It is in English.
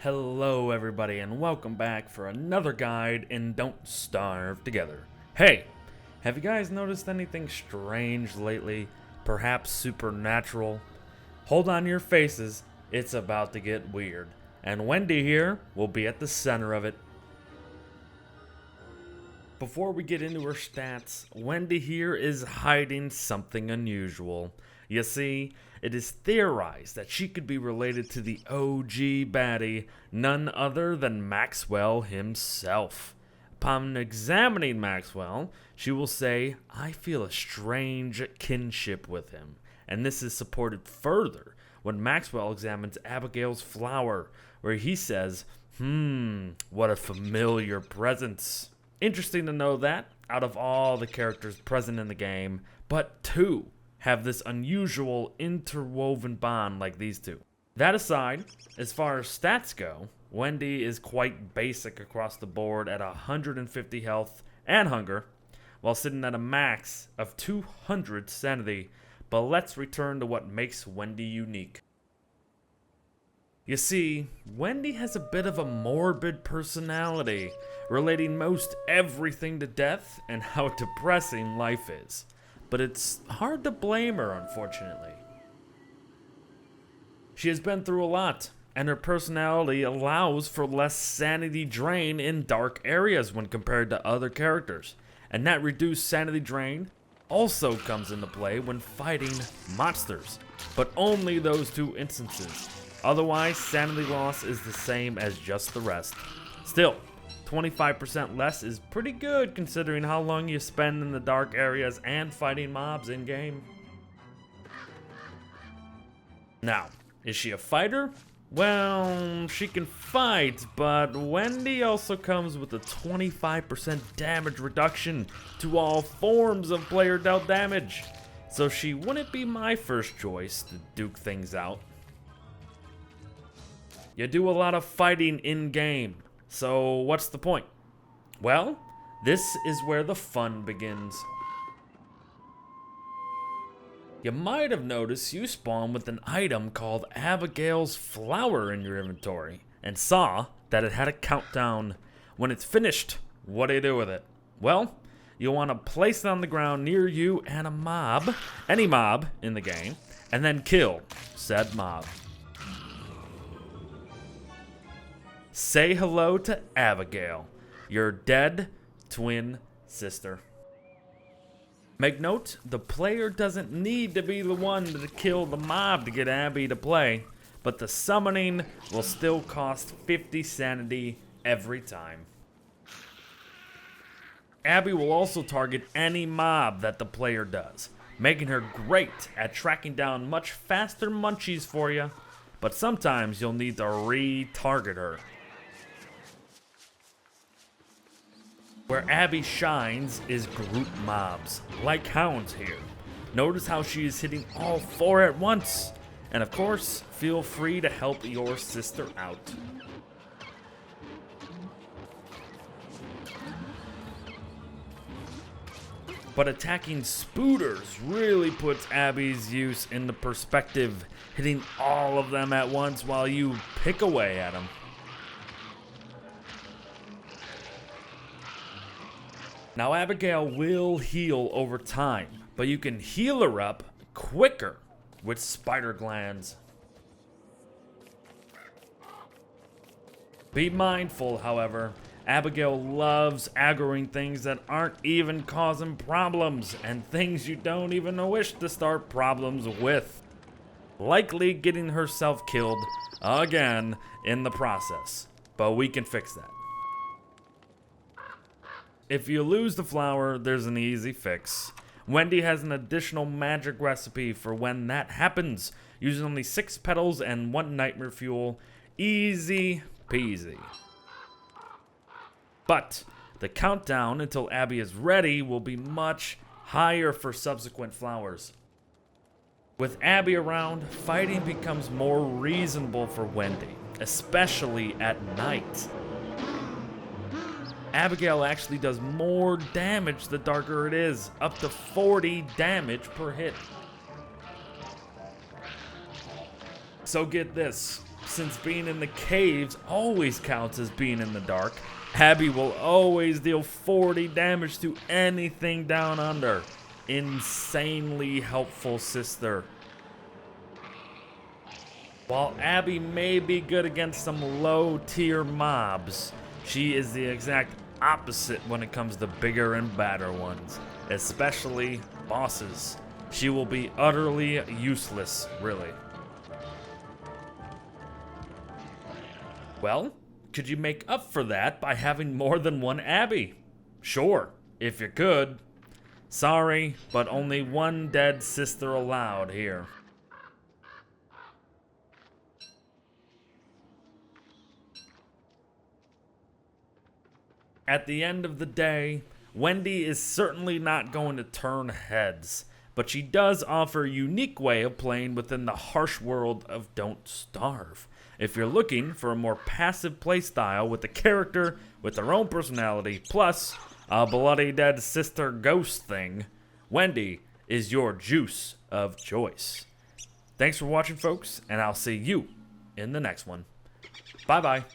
Hello everybody and welcome back for another guide in Don't Starve Together. Hey, have you guys noticed anything strange lately? Perhaps supernatural? Hold on to your faces, it's about to get weird. And Wendy here will be at the center of it. Before we get into her stats, Wendy here is hiding something unusual. You see, it is theorized that she could be related to the OG baddie, none other than Maxwell himself. Upon examining Maxwell, she will say, "I feel a strange kinship with him." And this is supported further when Maxwell examines Abigail's flower, where he says, what a familiar presence. Interesting to know that, out of all the characters present in the game, but two have this unusual interwoven bond like these two. That aside, as far as stats go, Wendy is quite basic across the board at 150 health and hunger, while sitting at a max of 200 sanity. But let's return to what makes Wendy unique. You see, Wendy has a bit of a morbid personality, relating most everything to death and how depressing life is. But it's hard to blame her, unfortunately. She has been through a lot, and her personality allows for less sanity drain in dark areas when compared to other characters. And that reduced sanity drain also comes into play when fighting monsters, but only those two instances. Otherwise, sanity loss is the same as just the rest. Still, 25% less is pretty good considering how long you spend in the dark areas and fighting mobs in-game. Now, is she a fighter? Well, she can fight, but Wendy also comes with a 25% damage reduction to all forms of player dealt damage. So she wouldn't be my first choice to duke things out. You do a lot of fighting in-game, so what's the point? Well, this is where the fun begins. You might have noticed you spawn with an item called Abigail's flower in your inventory, and saw that it had a countdown. When it's finished, what do you do with it? Well, you'll want to place it on the ground near you and a mob, any mob in the game, and then kill said mob. Say hello to Abigail, your dead twin sister. Make note, the player doesn't need to be the one to kill the mob to get Abby to play, but the summoning will still cost 50 sanity every time. Abby will also target any mob that the player does, making her great at tracking down much faster munchies for you, but sometimes you'll need to re-target her. Where Abby shines is group mobs, like hounds here. Notice how she is hitting all four at once. And of course, feel free to help your sister out. But attacking spooters really puts Abby's use into perspective, hitting all of them at once while you pick away at them. Now Abigail will heal over time, but you can heal her up quicker with spider glands. Be mindful, however, Abigail loves aggroing things that aren't even causing problems, and things you don't even wish to start problems with. Likely getting herself killed again in the process, but we can fix that. If you lose the flower, there's an easy fix. Wendy has an additional magic recipe for when that happens, using only 6 petals and 1 nightmare fuel. Easy peasy. But the countdown until Abby is ready will be much higher for subsequent flowers. With Abby around, fighting becomes more reasonable for Wendy, especially at night. Abigail actually does more damage the darker it is, up to 40 damage per hit. So get this, since being in the caves always counts as being in the dark, Abby will always deal 40 damage to anything down under. Insanely helpful sister. While Abby may be good against some low-tier mobs, she is the exact opposite when it comes to bigger and badder ones, especially bosses. She will be utterly useless, really. Well, could you make up for that by having more than one Abby? Sure, if you could. Sorry, but only one dead sister allowed here. At the end of the day, Wendy is certainly not going to turn heads, but she does offer a unique way of playing within the harsh world of Don't Starve. If you're looking for a more passive playstyle with a character with their own personality, plus a bloody dead sister ghost thing, Wendy is your juice of choice. Thanks for watching, folks, and I'll see you in the next one. Bye-bye.